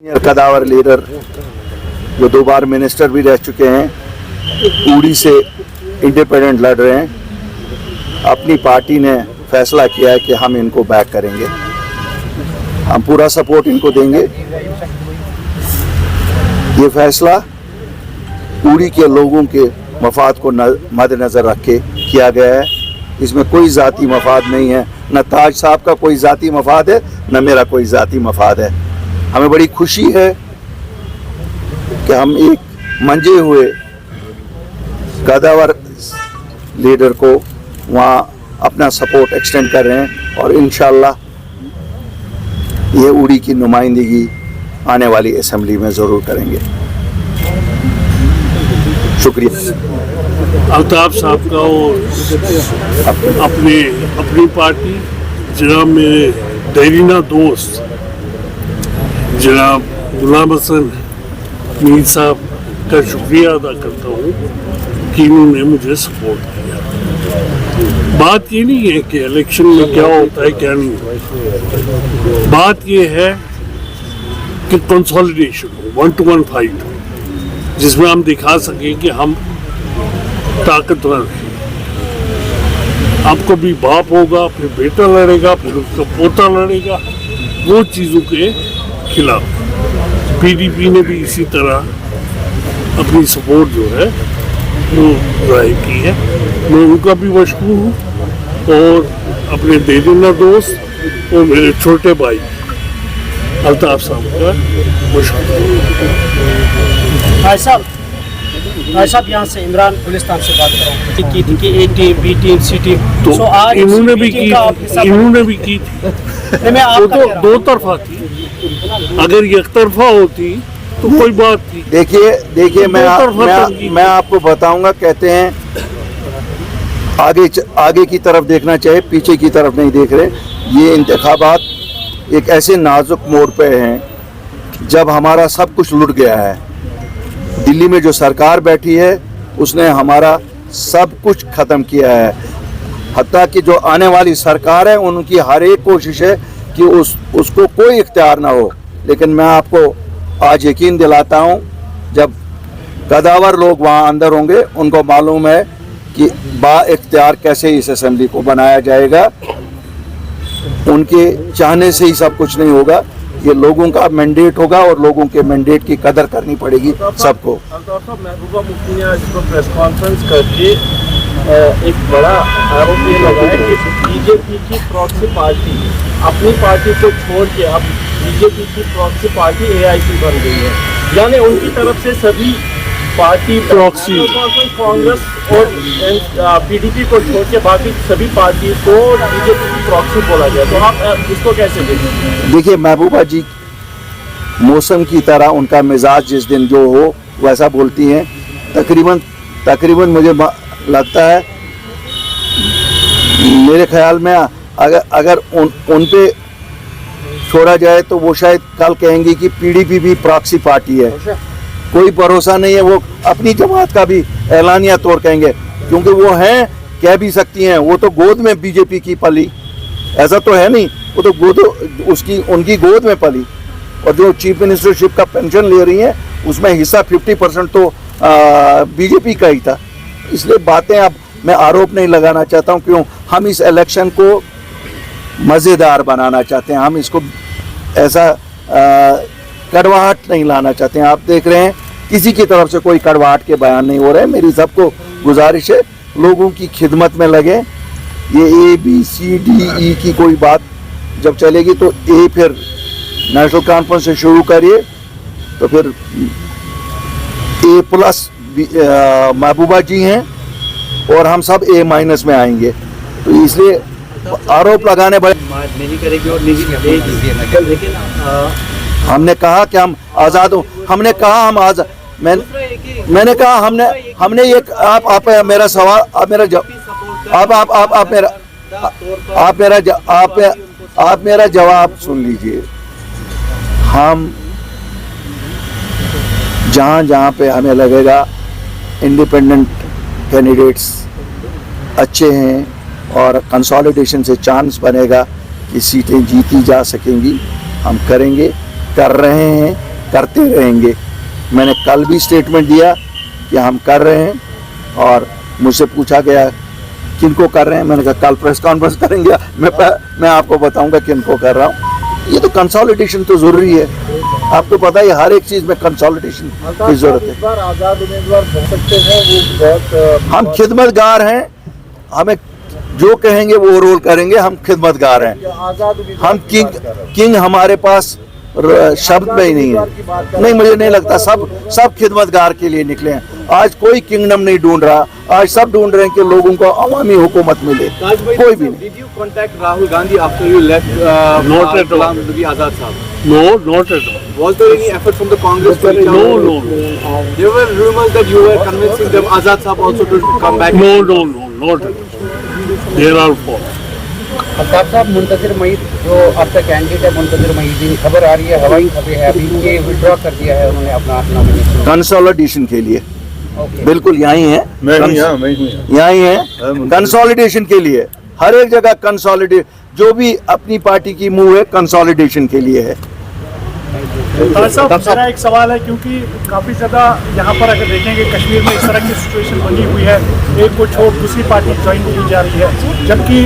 कदावर leader जो 2 बार minister भी रह चुके हैं, उड़ी से इंडिपेंडेंट लड़ रहे हैं। अपनी पार्टी ने फैसला किया है कि हम इनको बैक करेंगे, हम पूरा सपोर्ट इनको देंगे। ये फैसला उड़ी के लोगों के मफाद को मद्देनज़र रख के किया गया है। इसमें कोई ज़ाती मफाद नहीं है, न ताज साहब का कोई ज़ाती मफाद है, न मेरा कोई ज़ाती मफाद है। हमें बड़ी खुशी है कि हम एक मंजे हुए कदावर लीडर को वहाँ अपना सपोर्ट एक्सटेंड कर रहे हैं और इंशाअल्लाह ये उड़ी की नुमाइंदगी आने वाली असेंबली में ज़रूर करेंगे। शुक्रिया। अल्ताफ साहब का और अपनी पार्टी जनाब मेरे देरीना दोस्त जनाब गुलाम हसन मीर साहब का शुक्रिया अदा करता हूँ कि इन्होंने मुझे सपोर्ट किया। बात ये नहीं है कि इलेक्शन में क्या होता है क्या नहीं होता, बात ये है कि कंसोलिडेशन हो, 1-to-1 फाइट हो, जिसमें हम दिखा सकें कि हम ताकतवर हैं। आपको भी बाप होगा, फिर बेटा लड़ेगा, फिर उसका पोता लड़ेगा, वो चीज़ों के खिलाफ पीडीपी ने भी इसी तरह अपनी सपोर्ट जो है वो जाहिर की है। मैं उनका भी मशहूर हूँ और अपने देरीना दोस्त और मेरे छोटे भाई अल्ताफ साहब का मशहूर हूँ। भाई साहब यहाँ से इमरान गुलिस्तान से बात कर रहा हूँ कि ए टीम बी टीम सी टीम तो आज इन्होंने भी की थी वो तो 2 तरफा थी। अगर एक तरफा होती तो कोई बात थी। देखिए मैं आपको बताऊंगा, कहते हैं आगे की तरफ देखना चाहिए, पीछे की तरफ नहीं देख रहे। ये इंतखाबात एक ऐसे नाजुक मोड़ पे हैं जब हमारा सब कुछ लुट गया है। दिल्ली में जो सरकार बैठी है उसने हमारा सब कुछ ख़त्म किया है। हत्ता कि जो आने वाली सरकार है उनकी हर एक कोशिश है कि उसको कोई इख्तियार ना हो। लेकिन मैं आपको आज यकीन दिलाता हूँ, जब कदावर लोग वहाँ अंदर होंगे उनको मालूम है कि बा इख्तियार कैसे इस असेंबली को बनाया जाएगा। उनके चाहने से ही सब कुछ नहीं होगा, ये लोगों का मैंडेट होगा और लोगों के मैंडेट की कदर करनी पड़ेगी सबको। महबूबा मुफ्ती ने आज प्रेस कॉन्फ्रेंस करके एक बड़ा आरोप ये लगाया कि बीजेपी की प्रॉक्सी पार्टी अपनी पार्टी को छोड़ के अब बीजेपी की प्रॉक्सी पार्टी एआईपी बन गई है। यानी उनकी तरफ से सभी पार्टी प्रॉक्सी कांग्रेस और पीडीपी को छोड़ के बाकी सभी पार्टी को बीजेपी की प्रॉक्सी बोला गया। तो आप इसको कैसे देखते? देखिए महबूबा जी मौसम की तरह उनका मिजाज जिस दिन जो हो वैसा बोलती हैं। तकरीबन मुझे लगता है, मेरे ख्याल में अगर उन पे छोड़ा जाए तो वो शायद कल कहेंगी कि पीडीपी भी प्रॉक्सी पार्टी है। कोई भरोसा नहीं है, वो अपनी जमात का भी ऐलानिया तौर कहेंगे, क्योंकि वो हैं, कह भी सकती हैं। वो तो गोद में बीजेपी की पली, ऐसा तो है नहीं, वो तो उनकी गोद में पली। और जो चीफ मिनिस्टरशिप का पेंशन ले रही हैं उसमें हिस्सा 50% तो बीजेपी का ही था। इसलिए बातें अब मैं आरोप नहीं लगाना चाहता हूँ, क्यों हम इस इलेक्शन को मज़ेदार बनाना चाहते हैं, हम इसको ऐसा कड़वाहट नहीं लाना चाहते हैं। आप देख रहे हैं किसी की तरफ से कोई कड़वाहट के बयान नहीं हो रहे हैं। मेरी सबको गुजारिश है लोगों की खिदमत में लगे। ये ABCDE की कोई बात जब चलेगी तो ए फिर नेशनल कॉन्फ्रेंस से शुरू करिए, तो फिर A+ महबूबा जी हैं और हम सब A- में आएंगे। तो इसलिए आरोप लगाने बड़े नहीं करेगी और लेकिन हमने कहा कि हम आज़ाद हो, हमने कहा हम आज़ाद, मैंने कहा हमने ये आप मेरा सवाल आप मेरा जवाब सुन लीजिए। हम जहाँ पे हमें लगेगा इंडिपेंडेंट कैंडिडेट्स अच्छे हैं और कंसोलिडेशन से चांस बनेगा कि सीटें जीती जा सकेंगी, हम करेंगे, कर रहे हैं। करते रहेंगे। मैंने कल भी स्टेटमेंट दिया कि हम कर रहे हैं, और मुझसे पूछा गया किनको कर रहे हैं, मैंने कहा कल प्रेस कॉन्फ्रेंस करेंगे, मैं आपको बताऊंगा किनको कर रहा हूँ। ये तो कंसोलिडेशन तो ज़रूरी है, आपको पता है हर एक चीज़ में कंसोलिडेशन की ज़रूरत है। इस बार आज़ाद उम्मीदवार हो सकते हैं, वो बहुत हम खिदमतगार हैं, हमें जो कहेंगे वो रोल करेंगे, हम खिदमतगार हैं। आज़ाद उम्मीदवार हम किंग हमारे पास शब्द में ही नहीं है। नहीं, मुझे नहीं लगता, सब खिदमतगार के लिए निकले हैं। आज कोई किंगडम नहीं ढूंढ रहा, आज सब ढूंढ रहे हैं कि लोगों को अवामी हुकूमत मिले, कोई भी नहीं। Did you contact Rahul Gandhi after you left Not at all. Ghulam Nabi Azad Sahab? No, not at all. Was there any effort from the Congress to reach out? No. There were rumors that you were convincing them Azad Sahab also to come back. No, not at all. There are false. Altaf साहब, मुंतज़िर मईद जो अब तक candidate है, मुंतज़िर मईदीन, खबर आ रही है, हवाई खबर है अभी कि विड्रॉ कर दिया है उन्होंने अपना नॉमिनेशन। कंसोलिडेशन के लिए ओके, बिल्कुल यहीं है, यहीं है कंसोलिडेशन के लिए। हर एक जगह कंसोलिडेट, जो भी अपनी पार्टी की मूव है कंसोलिडेशन के लिए है। साहब, मेरा एक सवाल है, क्योंकि काफ़ी ज़्यादा यहाँ पर अगर देखेंगे कश्मीर में इस तरह की सिचुएशन बनी हुई है, एक को छोड़ दूसरी पार्टी ज्वाइन की जा रही है, जबकि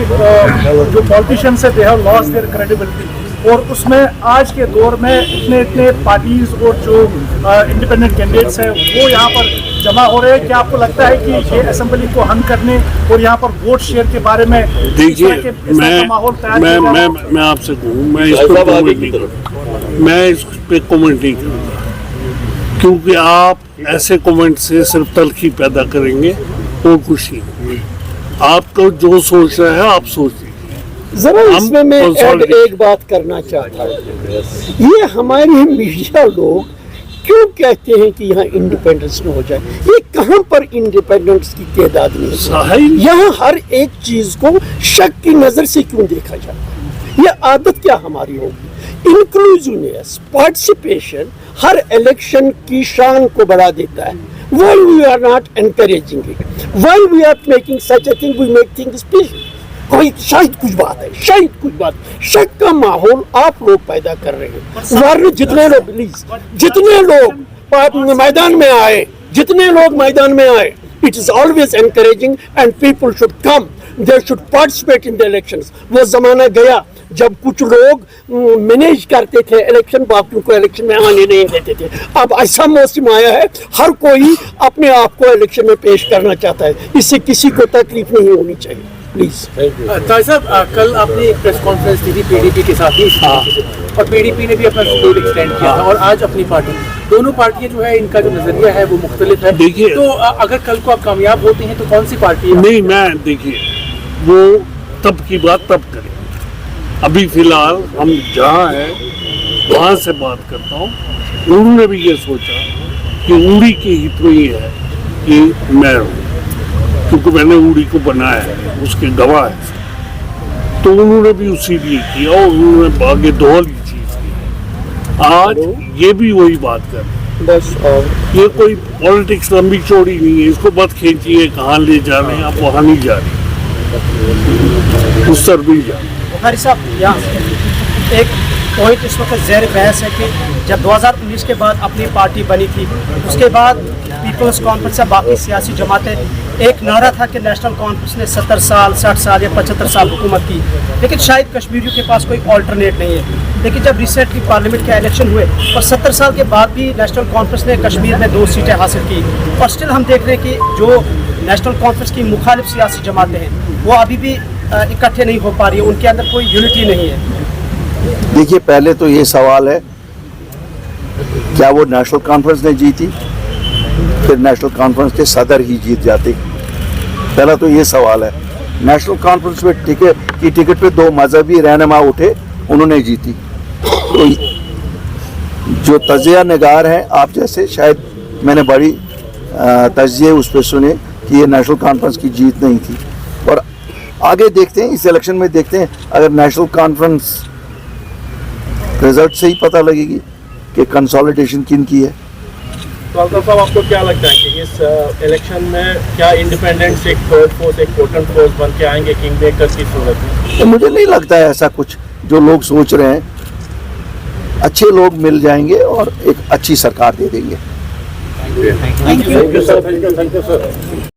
जो पॉलिटिशियंस है they have lost their credibility, और उसमें आज के दौर में इतने पार्टीज और जो इंडिपेंडेंट कैंडिडेट्स हैं वो यहाँ पर जमा हो रहे हैं। क्या आपको लगता है कि ये असेंबली को हम करने और यहाँ पर वोट शेयर के बारे में देखिए, मैं आपसे कहूँ, मैं इस पर कमेंट नहीं करूँगा, मैं इस पे कमेंट नहीं करूँगा, क्योंकि आप ऐसे कमेंट से सिर्फ तलखी पैदा करेंगे और कुछ नहीं। आपको जो सोच रहा है आप सोचिए। जरा इसमें मैं एक बात करना चाहता हूँ, ये हमारे मीडिया लोग क्यों कहते हैं कि यहाँ इंडिपेंडेंस न हो जाए? ये कहाँ पर इंडिपेंडेंस की तादाद नहीं है? यहाँ हर एक चीज को शक की नजर से क्यों देखा जाता है? ये आदत क्या हमारी होगी? इंक्लूसिवनेस, पार्टिसिपेशन हर इलेक्शन की शान को बढ़ा देता है। While we are not encouraging it, while we are making such a thing, we make things peaceful. कोई शायद कुछ बात है, शायद कुछ बात, शक का माहौल आप लोग पैदा कर रहे हैं। वरना जितने लोग प्लीज, जितने लोग मैदान में आए, जितने लोग मैदान में आए, it is always encouraging and people should come, they should participate in the elections. वो जमाना गया जब कुछ लोग मैनेज करते थे इलेक्शन, बाकियों को इलेक्शन में आने नहीं देते थे। अब ऐसा मौसम आया है, हर कोई अपने आप को इलेक्शन में पेश करना चाहता है, इससे किसी को तकलीफ नहीं होनी चाहिए, प्लीज। साहब, कल आपने एक प्रेस कॉन्फ्रेंस दी थी पीडीपी के साथ ही, और पीडीपी ने भी अपना सपोर्ट एक्सटेंड किया था, और आज अपनी पार्टी, दोनों पार्टियां जो है इनका जो नजरिया है वो मुख्तलिफ है। देखिए, तो अगर कल को आप कामयाब होते हैं तो कौन सी पार्टी है? नहीं, मैं देखिए वो तब की बात तब करें, अभी फिलहाल हम जहाँ हैं वहाँ से बात करता हूँ। उन्होंने भी ये सोचा कि उड़ी के हित में ही है कि मैं हूँ, क्योंकि मैंने उड़ी को बनाया है, उसके गवाह है, तो उन्होंने भी उसी लिए किया और उन्होंने आगे दोहरी चीज की। आज ये भी वही बात कर रहे हैं। ये कोई पॉलिटिक्स लंबी चौड़ी नहीं है, इसको मत खींचिए कहाँ ले जा रहे हैं, आप वहाँ नहीं जा रहे, उस तरफ भी जा रहे। बुखारी साहब, यहाँ एक पॉइंट इस वक्त ज़ेर बहस है कि जब 2019 के बाद अपनी पार्टी बनी थी, उसके बाद पीपल्स कॉन्फ्रेंस या बाकी सियासी जमातें, एक नारा था कि नेशनल कॉन्फ्रेंस ने 70 साल 60 साल या 75 साल हुकूमत की, लेकिन शायद कश्मीरियों के पास कोई ऑल्टरनेट नहीं है। लेकिन जब रिसेंटली पार्लियामेंट के इलेक्शन हुए और 70 साल के बाद भी नेशनल कॉन्फ्रेंस ने कश्मीर में 2 सीटें हासिल की, और स्टिल हम देख रहे हैं कि जो नेशनल कॉन्फ्रेंस की मुखालिफ सियासी जमातें हैं वो अभी भी इकट्ठे नहीं हो पा रही है, उनके अंदर कोई यूनिटी नहीं है। देखिए, पहले तो ये सवाल है क्या वो नेशनल कॉन्फ्रेंस ने जीती, फिर नेशनल कॉन्फ्रेंस के सदर ही जीत जाते? पहला तो ये सवाल है। नेशनल कॉन्फ्रेंस में टिकट पे 2 मजहबी रहनुमा उठे, उन्होंने जीती। तो जो तजिया नगार हैं आप जैसे, शायद मैंने बड़ी तजिए उस पर सुने कि ये नेशनल कॉन्फ्रेंस की जीत नहीं थी। और आगे देखते हैं, इस इलेक्शन में देखते हैं, अगर नेशनल कॉन्फ्रेंस रिजल्ट से ही पता लगेगी कि कंसोलिडेशन किन की है। तो अल्ताफ साहब, आपको क्या लगता है कि इस इलेक्शन में क्या इंडिपेंडेंट्स एक थर्ड फोर्स, एक पोटेंट फोर्स बन के आएंगे किंग मेकर की सूरत में? तो मुझे नहीं लगता है ऐसा कुछ जो लोग सोच रहे हैं। अच्छे लोग मिल जाएंगे और एक अच्छी सरकार दे देंगे। Thank you sir.